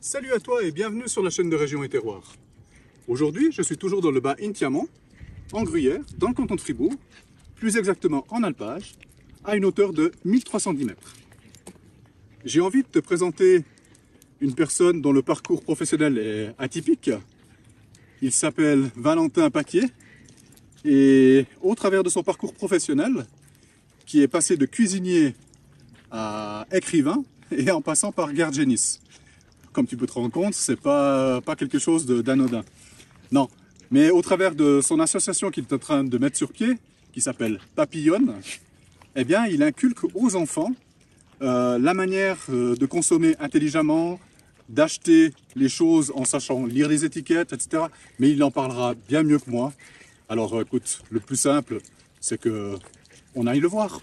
Salut à toi et bienvenue sur la chaîne de Région et Terroir. Aujourd'hui, je suis toujours dans le bas Intiamont, en Gruyère, dans le canton de Fribourg, plus exactement en alpage, à une hauteur de 1310 mètres. J'ai envie de te présenter une personne dont le parcours professionnel est atypique. Il s'appelle Valentin Paquier et au travers de son parcours professionnel, qui est passé de cuisinier à écrivain et en passant par garde-génisse. Comme tu peux te rendre compte, c'est pas quelque chose d'anodin. Non, mais au travers de son association qu'il est en train de mettre sur pied, qui s'appelle Papillonne, eh bien, il inculque aux enfants la manière de consommer intelligemment, d'acheter les choses en sachant lire les étiquettes, etc. Mais il en parlera bien mieux que moi. Alors écoute, le plus simple, c'est que on aille le voir.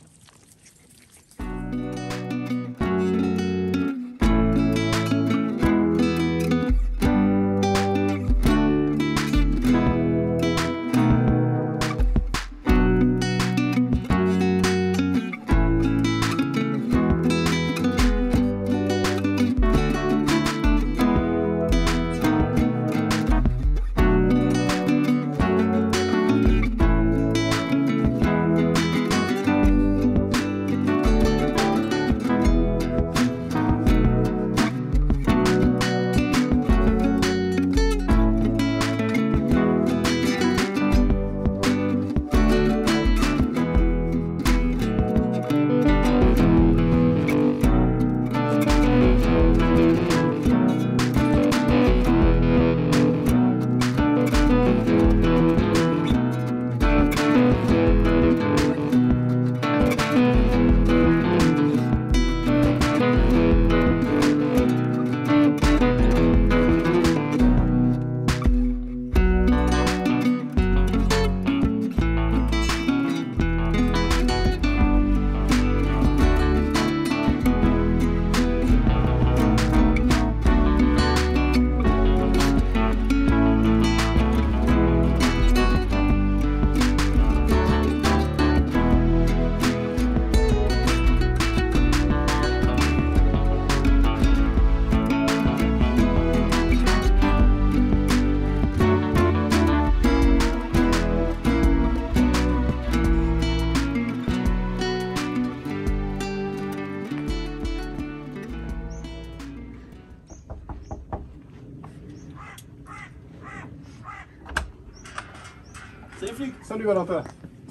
Salut flic. Salut Valentin,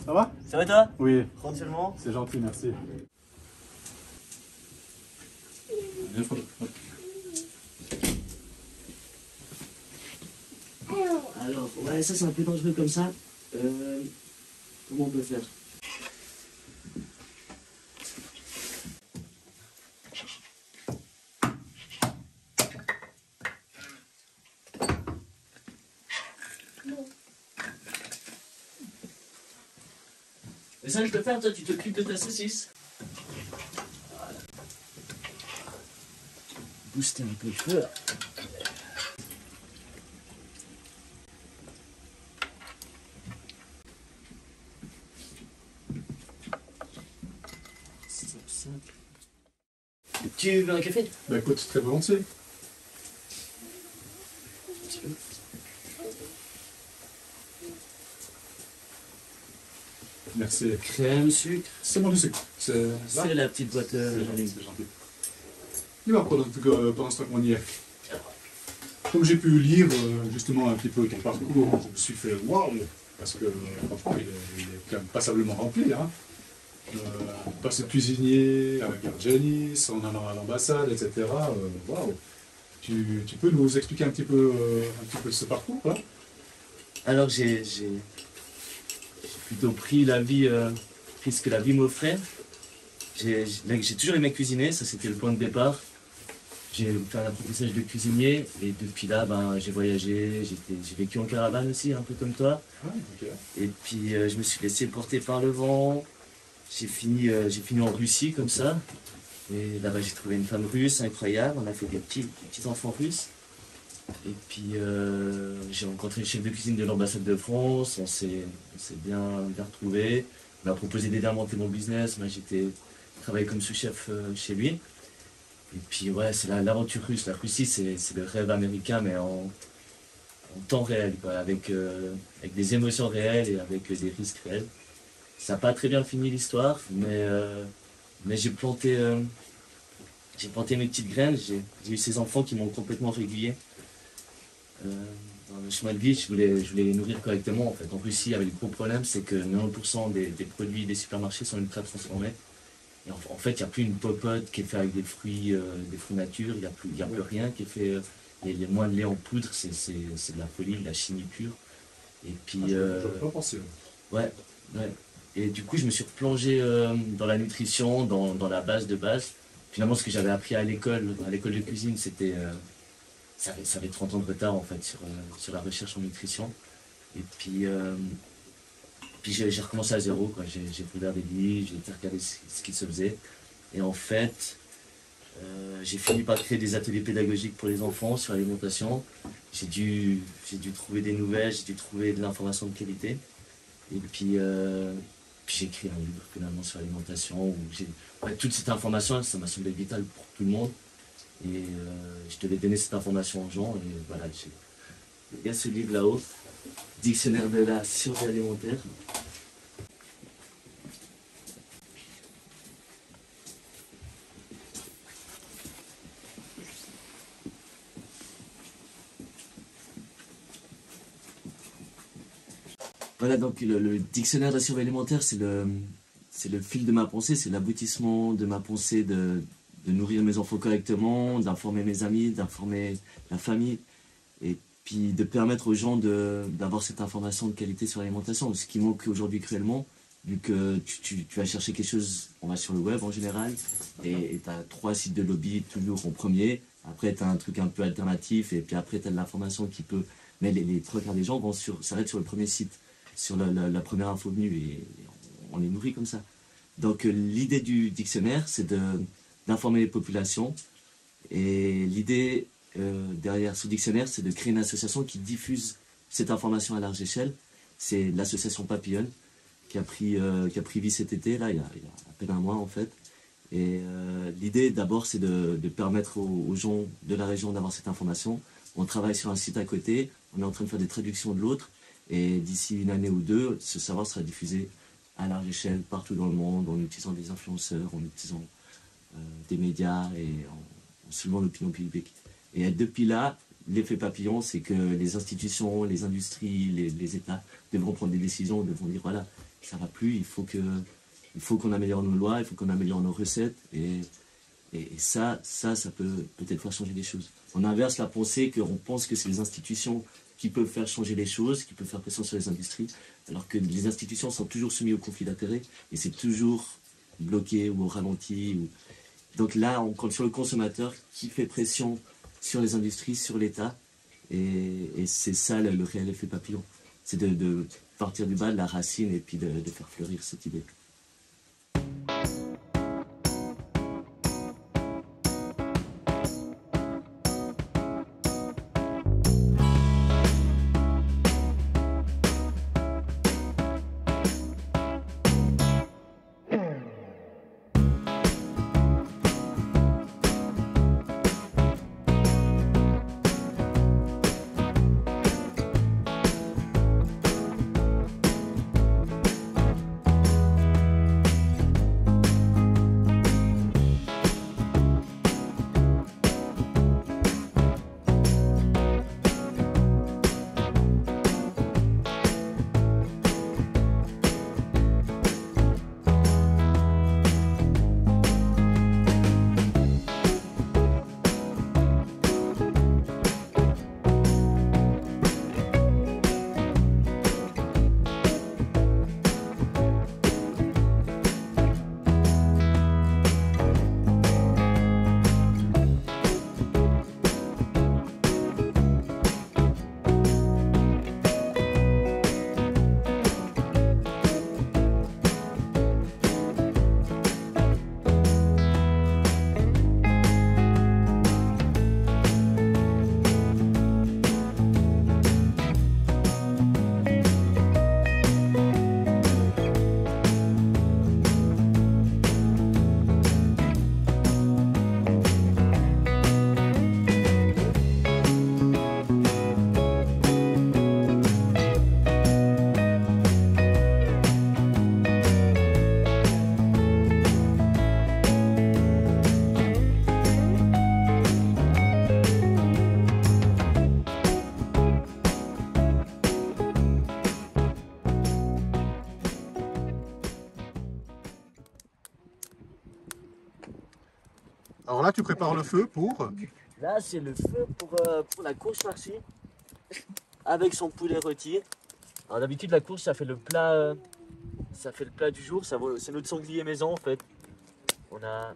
ça va? Ça va toi? Oui, Tranquillement. c'est gentil, merci. Alors, ouais, ça c'est un peu dangereux comme ça. Comment on peut faire? Mais ça je peux faire, toi tu t'occupes de ta saucisse. Voilà. Booster un peu le feu. Simple. Tu veux un café? Bah écoute, très volontiers. Merci. Crème, sucre. C'est bon du sucre. C'est C'est la petite boîte C'est de gentil, c'est gentil. Dis-moi pendant ce temps qu'on y est. Comme j'ai pu lire justement un petit peu ton parcours, je me suis fait waouh, parce que franchement il est quand même passablement rempli. Hein. Passer de cuisinier à garde-génisse, en allant à l'ambassade, etc. Waouh. Tu peux nous expliquer un petit peu ce parcours là? Alors j'ai plutôt pris la vie, pris ce que la vie m'offrait. J'ai toujours aimé cuisiner, ça c'était le point de départ. J'ai fait un apprentissage de cuisinier et depuis là ben, j'ai voyagé, j'ai vécu en caravane aussi, un peu comme toi. Ah, ok. Et puis je me suis laissé porter par le vent. J'ai fini en Russie comme ça. Et là-bas j'ai trouvé une femme russe incroyable, on a fait des petits enfants russes. Et puis j'ai rencontré le chef de cuisine de l'ambassade de France, on s'est bien retrouvés. Il m'a proposé d'aider à monter mon business, moi j'ai travaillé comme sous-chef chez lui. Et puis ouais, c'est l'aventure russe. La Russie, c'est le rêve américain, mais en temps réel, quoi, avec des émotions réelles et avec des risques réels. Ça n'a pas très bien fini l'histoire, mais j'ai planté mes petites graines, j'ai eu ces enfants qui m'ont complètement régulier. Euh, Dans le chemin de vie, je voulais les nourrir correctement. En fait, en Russie, il y avait le gros problème, c'est que 90% des produits des supermarchés sont ultra transformés. Et en fait, il n'y a plus une popote qui est faite avec des fruits nature, il y a plus rien qui est fait. Il y a moins de lait en poudre, c'est de la folie, de la chimie pure. Et puis, J'aurais pas pensé. ouais, ouais. Et du coup, je me suis replongé dans la nutrition, dans la base de base. Finalement, ce que j'avais appris à l'école de cuisine, c'était ça avait 30 ans de retard en fait sur la recherche en nutrition. Et puis j'ai recommencé à zéro, quoi. J'ai ouvert des livres, j'ai regardé ce qui se faisait. Et en fait, j'ai fini par créer des ateliers pédagogiques pour les enfants sur l'alimentation. J'ai dû trouver des nouvelles, j'ai dû trouver de l'information de qualité. Et puis j'ai écrit un livre finalement sur l'alimentation où toute cette information, ça m'a semblé vital pour tout le monde. Et je devais donner cette information aux gens. Et voilà, il y a ce livre là-haut, Dictionnaire de la survie alimentaire. Voilà, donc le dictionnaire de la survie alimentaire, c'est le fil de ma pensée, c'est l'aboutissement de ma pensée de nourrir mes enfants correctement, d'informer mes amis, d'informer la famille, et puis de permettre aux gens d'avoir cette information de qualité sur l'alimentation. Ce qui manque aujourd'hui cruellement, vu que tu vas chercher quelque chose, on va sur le web en général, et tu as 3 sites de lobby toujours en premier, après tu as un truc un peu alternatif, et puis après tu as de l'information qui peut... Mais les 3 quarts des gens s'arrêtent sur le premier site, sur la première info venue, et on les nourrit comme ça. Donc l'idée du dictionnaire, c'est d'informer les populations, et l'idée derrière ce dictionnaire, c'est de créer une association qui diffuse cette information à large échelle. C'est l'association Papillon qui a pris vie cet été, là, il y a à peine un mois en fait. Et l'idée d'abord, c'est de permettre aux gens de la région d'avoir cette information. On travaille sur un site à côté, on est en train de faire des traductions de l'autre, et d'ici une année ou deux, ce savoir sera diffusé à large échelle partout dans le monde, en utilisant des influenceurs, en utilisant des médias et en soulevant l'opinion publique. Et depuis là, l'effet papillon, c'est que les institutions, les industries, les États devront prendre des décisions, devront dire voilà, ça va plus, il faut qu'on améliore nos lois, il faut qu'on améliore nos recettes, et ça peut peut-être faire changer les choses. On inverse la pensée qu'on pense que c'est les institutions qui peuvent faire changer les choses, qui peuvent faire pression sur les industries, alors que les institutions sont toujours soumises au conflit d'intérêts, et c'est toujours bloqué ou au ralenti. Donc là, on compte sur le consommateur qui fait pression sur les industries, sur l'État, et c'est ça le réel effet papillon. C'est de partir du bas, de la racine, et puis de faire fleurir cette idée. Alors là, tu prépares le feu pour... Là, c'est le feu pour la courge farcie avec son poulet rôti. Alors d'habitude, la courge, ça fait le plat du jour. C'est notre sanglier maison en fait. On a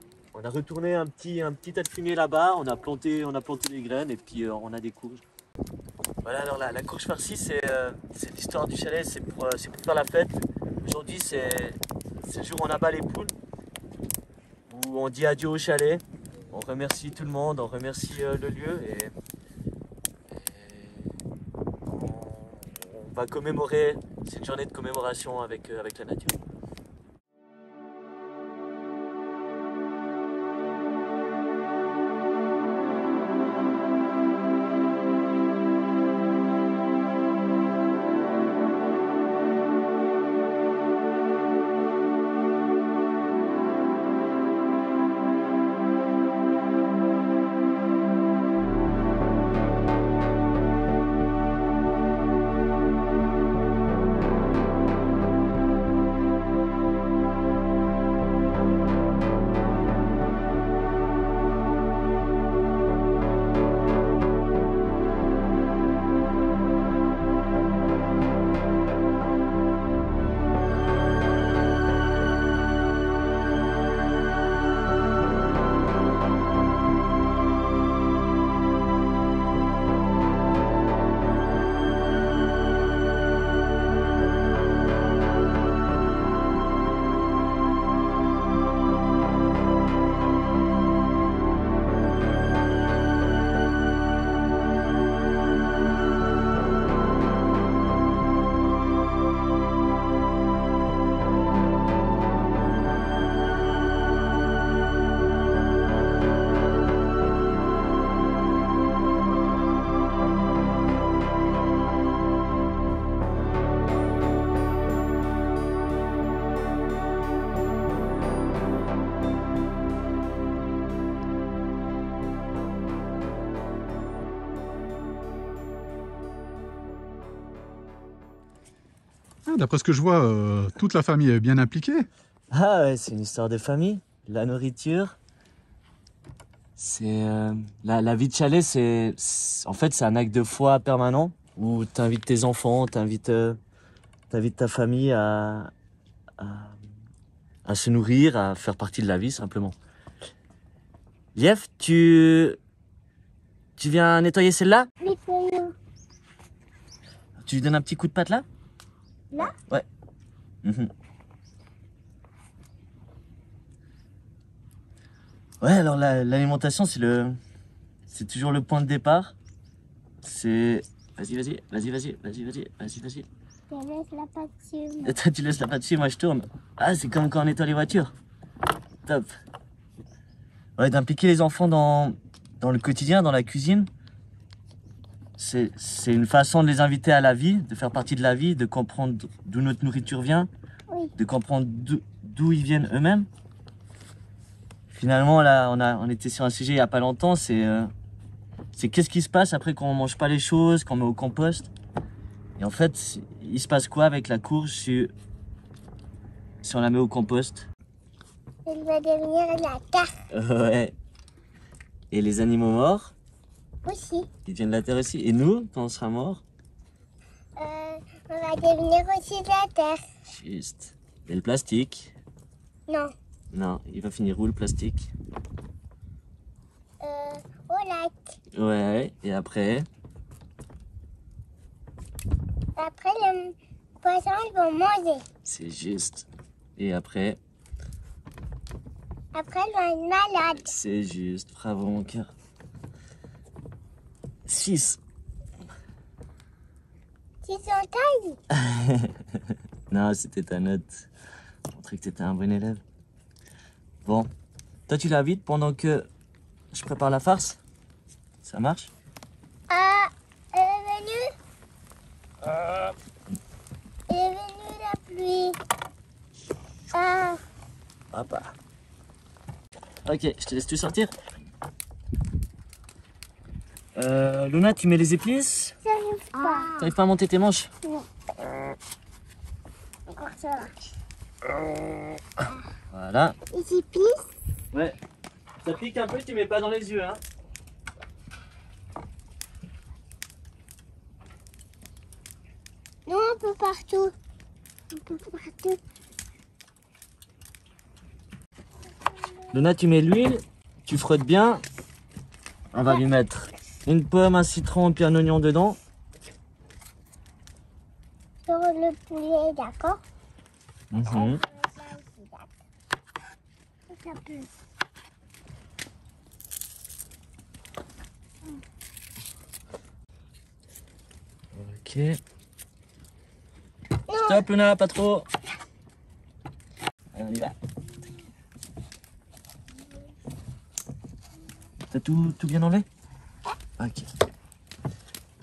retourné un petit tas de fumier là-bas. On a planté des graines et puis on a des courges. Voilà, alors la courge farcie, c'est l'histoire du chalet. C'est pour faire la fête. Aujourd'hui, c'est le jour où on abat les poules, où on dit adieu au chalet. On remercie tout le monde, on remercie le lieu et on va commémorer, c'est une journée de commémoration avec la nature. D'après ce que je vois, toute la famille est bien impliquée. Ah ouais, c'est une histoire de famille, la nourriture. C'est la vie de chalet, en fait c'est un acte de foi permanent où tu invites tes enfants, t'invites ta famille à se nourrir, à faire partie de la vie simplement. Lief, tu viens nettoyer celle-là? Tu lui donnes un petit coup de patte là? Là? Ouais. Ouais, alors l'alimentation, c'est toujours le point de départ. C'est... Vas-y. Je laisse la pâture. Toi, tu laisses la pâture, moi je tourne. Ah, c'est comme quand on nettoie les voitures. Top. Ouais, d'impliquer les enfants dans le quotidien, dans la cuisine. C'est une façon de les inviter à la vie, de faire partie de la vie, de comprendre d'où notre nourriture vient, Oui. de comprendre d'où ils viennent eux-mêmes. Finalement, là, on était sur un sujet il n'y a pas longtemps, c'est qu'est-ce qui se passe après quand on ne mange pas les choses, qu'on met au compost. Et en fait, il se passe quoi avec la courge si on la met au compost? Elle va devenir la terre Ouais. Et les animaux morts, aussi. ils viennent de la terre aussi. Et nous, quand on sera mort? On va devenir aussi de la terre. Juste. Et le plastique? Non. Non, il va finir où le plastique? Au lac. Ouais, et après? Après, les poissons ils vont manger. C'est juste. Et après? Après, ils vont être malades. C'est juste. Bravo mon cœur. 6. Ils sont tailles. Non, c'était ta note. Montrer que t'étais un bon élève. Bon. Toi, tu la vides pendant que je prépare la farce? Ça marche? Ah, elle est venue. Elle est venue la pluie. Ah, Papa. Ok, je te laisse tout sortir. Luna, tu mets les épices? j'arrive pas. T'arrives pas à monter tes manches? Encore ça. Voilà. Les épices. Ouais. Ça pique un peu, tu mets pas dans les yeux, hein. Non, un peu partout. Un peu partout. Luna, tu mets l'huile, tu frottes bien. On va lui mettre une pomme, un citron, puis un oignon dedans. Sur le poulet, d'accord? Mhm. Ça peut. Ok. Stop, Luna, pas trop. On y va. T'as tout bien enlevé? Ok.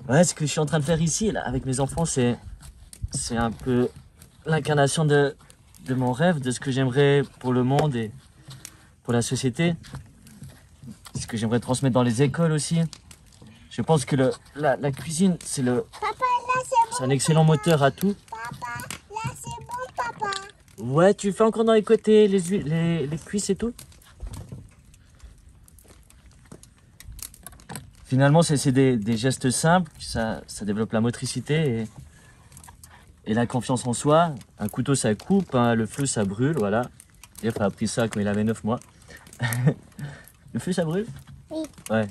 Ouais, ce que je suis en train de faire ici, là, avec mes enfants, c'est un peu l'incarnation de mon rêve, de ce que j'aimerais pour le monde et pour la société. Ce que j'aimerais transmettre dans les écoles aussi. Je pense que la cuisine, c'est Papa, là c'est un bon. excellent moteur à tout. Papa, là c'est bon, papa. Ouais, tu fais encore dans les côtés, les cuisses et tout? Finalement, c'est des gestes simples, ça développe la motricité et la confiance en soi. Un couteau, ça coupe, hein, le feu, ça brûle, voilà. Jeff a appris ça quand il avait 9 mois. Le feu, ça brûle? Oui. Ouais.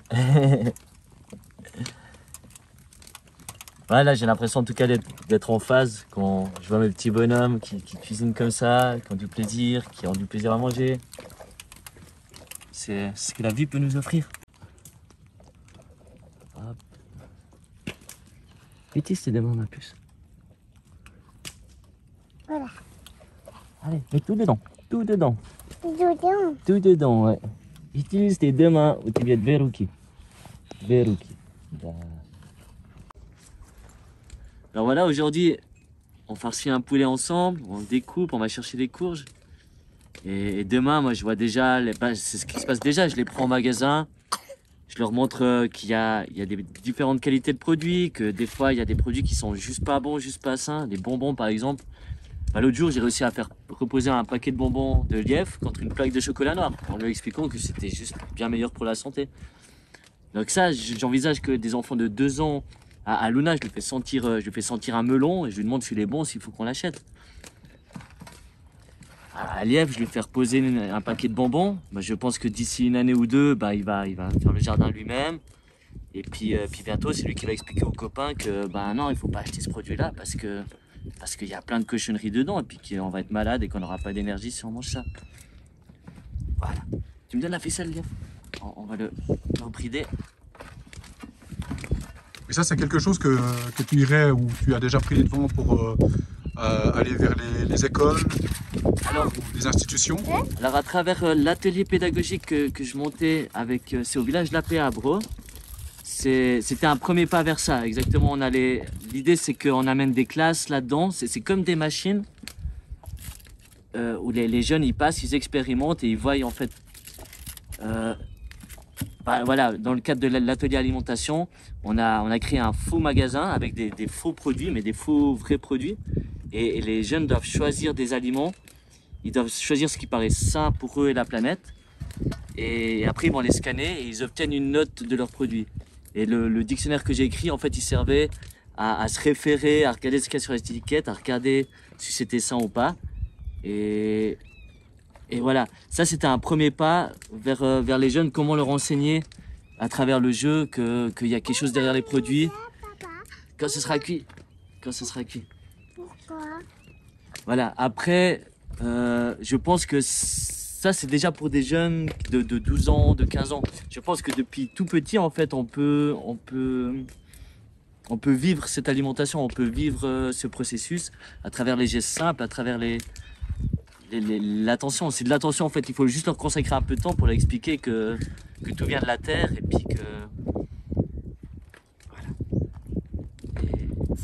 Ouais, là, j'ai l'impression en tout cas d'être en phase quand je vois mes petits bonhommes qui cuisinent comme ça, qui ont du plaisir, qui ont du plaisir à manger. C'est ce que la vie peut nous offrir. Hop. Utilise tes deux mains, ma puce. Voilà. Allez, mets tout dedans. Tout dedans. Dedans. Tout dedans, ouais. Utilise tes deux mains ou tu viens de verrouiller. Verrouiller. Alors voilà, aujourd'hui, on farcit un poulet ensemble, on découpe, on va chercher des courges. Et demain, moi, je vois déjà, c'est ce qui se passe déjà. Je les prends au magasin, je leur montre qu'il y a des différentes qualités de produits, que des fois, il y a des produits qui sont juste pas bons, juste pas sains. Les bonbons, par exemple. Bah, l'autre jour, j'ai réussi à faire reposer un paquet de bonbons de Lief contre une plaque de chocolat noir, en lui expliquant que c'était juste bien meilleur pour la santé. Donc ça, j'envisage que des enfants de 2 ans, à Luna, je lui fais sentir un melon et je lui demande s'il est bon, s'il faut qu'on l'achète. À Lièvre, je lui fais reposer un paquet de bonbons. Bah, je pense que d'ici une année ou deux, bah, il va faire le jardin lui-même. Et puis bientôt, c'est lui qui va expliquer aux copains que bah, non, il ne faut pas acheter ce produit-là parce qu'il y a plein de cochonneries dedans et puis qu'on va être malade et qu'on n'aura pas d'énergie si on mange ça. Voilà. Tu me donnes la ficelle, Lièvre? On va le brider. Et ça, c'est quelque chose que tu irais ou tu as déjà pris les devants pour aller vers les écoles Alors, ou les institutions. Alors à travers l'atelier pédagogique que je montais avec, c'est au village Lapé à Bro. C'était un premier pas vers ça, exactement. L'idée c'est qu'on amène des classes là-dedans, c'est comme des machines où les jeunes ils passent, ils expérimentent et ils voient en fait. Voilà, dans le cadre de l'atelier alimentation, on a créé un faux magasin avec des faux produits, mais des faux vrais produits. Et les jeunes doivent choisir des aliments. Ils doivent choisir ce qui paraît sain pour eux et la planète. Et après, ils vont les scanner et ils obtiennent une note de leurs produits. Et le dictionnaire que j'ai écrit, en fait, il servait à se référer, à regarder ce qu'il y a sur l'étiquette, à regarder si c'était sain ou pas. Et voilà, ça c'était un premier pas vers les jeunes, comment leur enseigner à travers le jeu qu'il y a quelque chose derrière les produits. Papa, Quand ce sera cuit. Quand ce sera cuit. pourquoi? Voilà, après, je pense que ça, c'est déjà pour des jeunes de 12 ans, de 15 ans. Je pense que depuis tout petit, en fait, on peut vivre cette alimentation, on peut vivre ce processus à travers les gestes simples, à travers l'attention. C'est de l'attention, en fait. Il faut juste leur consacrer un peu de temps pour leur expliquer que tout vient de la terre et puis que...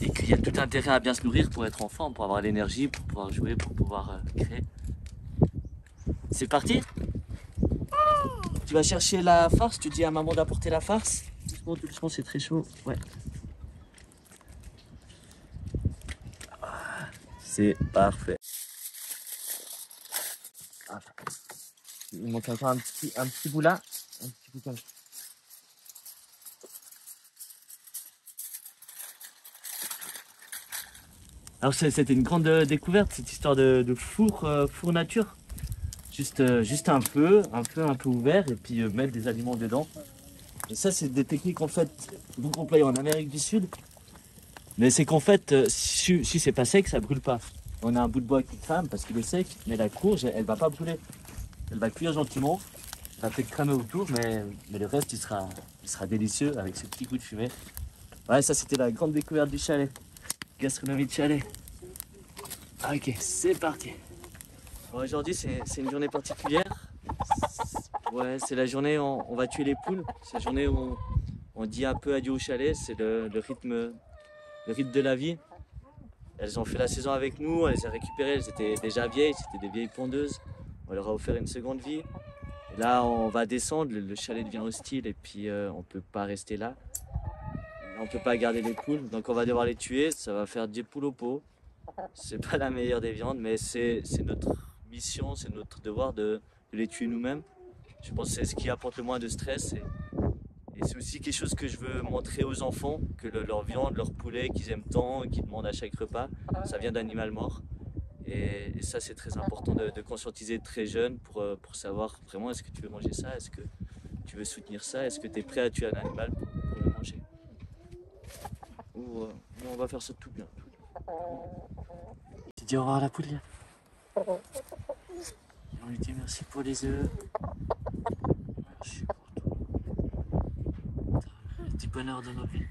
Et qu'il y a tout intérêt à bien se nourrir pour être enfant, pour avoir l'énergie, pour pouvoir jouer, pour pouvoir créer. C'est parti? Tu vas chercher la farce, tu dis à maman d'apporter la farce. Doucement, doucement, c'est très chaud. Ouais. C'est parfait. Il manque encore un petit bout là. Un petit bout comme ça. Alors c'était une grande découverte, cette histoire de four nature. Juste un peu ouvert et puis mettre des aliments dedans. Et ça, c'est des techniques en fait qu'on emploie en Amérique du Sud. Mais c'est qu'en fait, si c'est pas sec, ça brûle pas. On a un bout de bois qui crame parce qu'il est sec, mais la courge, elle va pas brûler. Elle va cuire gentiment, ça va fait cramer autour, mais le reste, il sera délicieux avec ce petit goût de fumée. Ouais, ça c'était la grande découverte du chalet. Gastronomie de chalet. Ok, c'est parti. Bon, aujourd'hui, c'est une journée particulière. Ouais, c'est la journée où on va tuer les poules. C'est la journée où on dit un peu adieu au chalet. C'est le rythme de la vie. Elles ont fait la saison avec nous, on les a récupérées. Elles étaient déjà vieilles, c'était des vieilles pondeuses. On leur a offert une seconde vie. Et là, on va descendre. Le chalet devient hostile et puis on ne peut pas rester là. On ne peut pas garder les poules, donc on va devoir les tuer. Ça va faire des poules au pot. C'est pas la meilleure des viandes, mais c'est notre mission, c'est notre devoir de les tuer nous-mêmes. Je pense que c'est ce qui apporte le moins de stress. Et c'est aussi quelque chose que je veux montrer aux enfants, que leur viande, leur poulet qu'ils aiment tant et qu'ils demandent à chaque repas, ça vient d'animal mort. Et ça, c'est très important de conscientiser très jeune pour savoir vraiment est-ce que tu veux manger ça, est-ce que tu veux soutenir ça, est-ce que tu es prêt à tuer un animal pour le manger. Ou on va faire ça tout bien. Tu dis au revoir à la poule. On lui dit merci pour les œufs. Merci pour tout. Le petit bonheur de nos vies.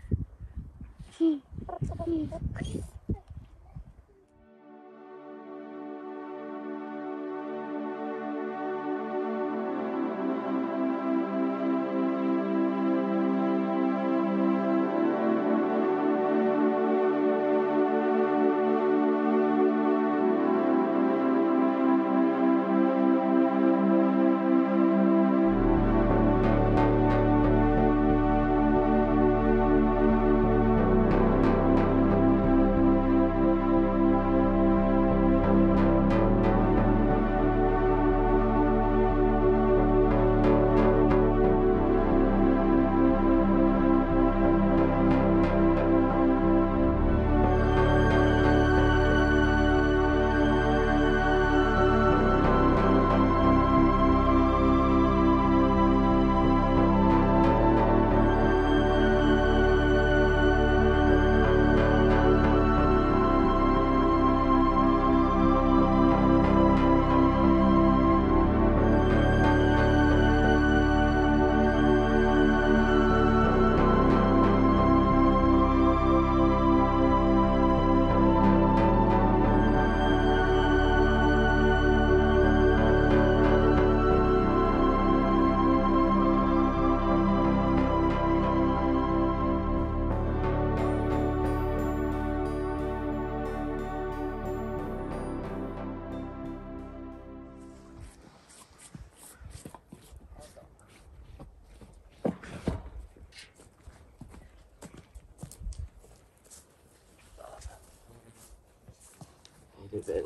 Elle est belle.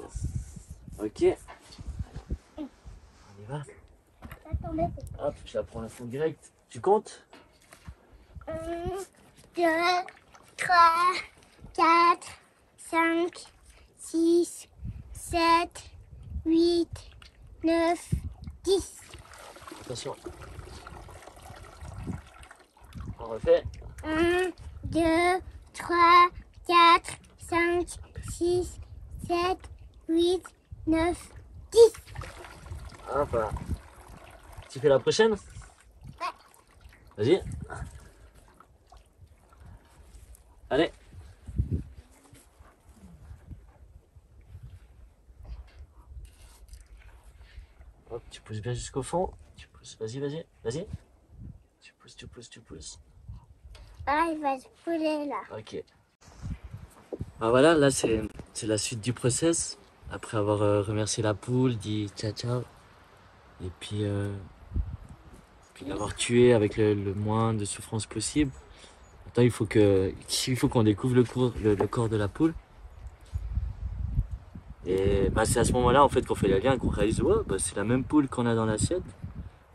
Ok. On y va. Hop, je la prends la fond direct. Tu comptes? 1, 2, 3, 4, 5, 6, 7, 8, 9, 10. Attention. On refait. 1, 2, 3, 4, 5, 6, 7, 8, 9, 10. Hop là. Tu fais la prochaine? Ouais. Vas-y. Allez. Hop, tu pousses bien jusqu'au fond. Tu pousses, vas-y. Tu pousses. Ah, il va se pouler là. Ok. Ah voilà, là c'est la suite du process. Après avoir remercié la poule, dit ciao ciao. Et puis l'avoir tué avec le moins de souffrance possible. Maintenant il faut qu'on découvre le corps de la poule. Et bah, c'est à ce moment-là en fait qu'on fait le lien, qu'on réalise ouais, bah, c'est la même poule qu'on a dans l'assiette,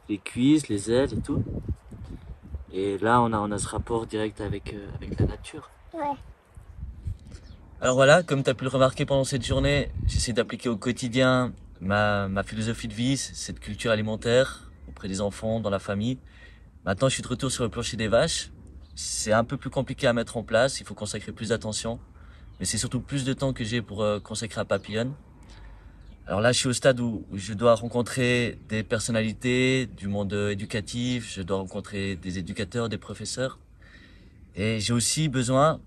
les cuisses, les ailes et tout. Et là on a ce rapport direct avec la nature. Ouais. Alors voilà, comme tu as pu le remarquer pendant cette journée, j'essaie d'appliquer au quotidien ma philosophie de vie, cette culture alimentaire auprès des enfants, dans la famille. Maintenant, je suis de retour sur le plancher des vaches. C'est un peu plus compliqué à mettre en place, il faut consacrer plus d'attention. Mais c'est surtout plus de temps que j'ai pour consacrer à Papillon. Alors là, je suis au stade où je dois rencontrer des personnalités du monde éducatif, je dois rencontrer des éducateurs, des professeurs. Et j'ai aussi besoin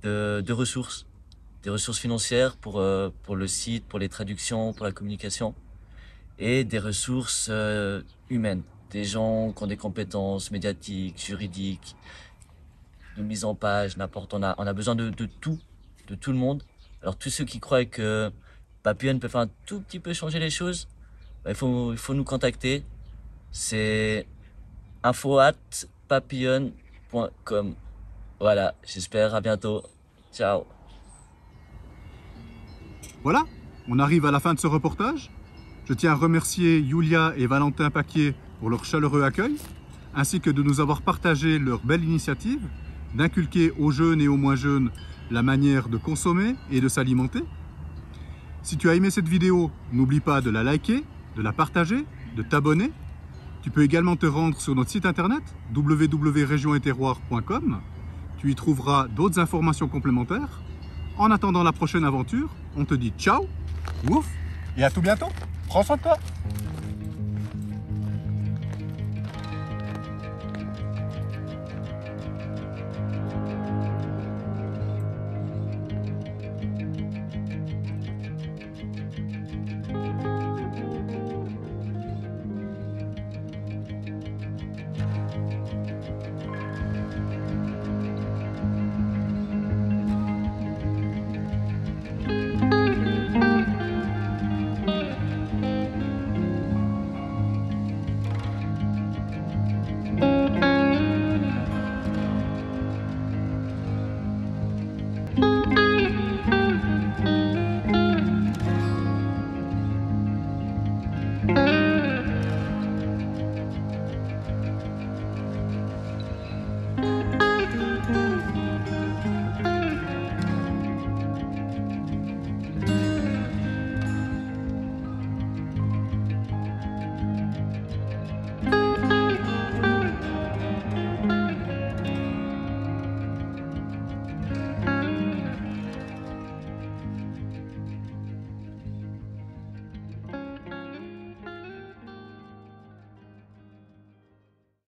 de ressources. Des ressources financières pour le site, pour les traductions, pour la communication, et des ressources humaines, des gens qui ont des compétences médiatiques, juridiques, de mise en page, n'importe, on a besoin de tout le monde. Alors tous ceux qui croient que Papillon peut faire un tout petit peu changer les choses, bah, il faut nous contacter. C'est info@papillon.com. Voilà, j'espère à bientôt. Ciao. Voilà, on arrive à la fin de ce reportage. Je tiens à remercier Yulia et Valentin Paquier pour leur chaleureux accueil, ainsi que de nous avoir partagé leur belle initiative d'inculquer aux jeunes et aux moins jeunes la manière de consommer et de s'alimenter. Si tu as aimé cette vidéo, n'oublie pas de la liker, de la partager, de t'abonner. Tu peux également te rendre sur notre site internet www.regioneterroir.com. Tu y trouveras d'autres informations complémentaires. En attendant la prochaine aventure, on te dit ciao, ouf, et à tout bientôt. Prends soin de toi.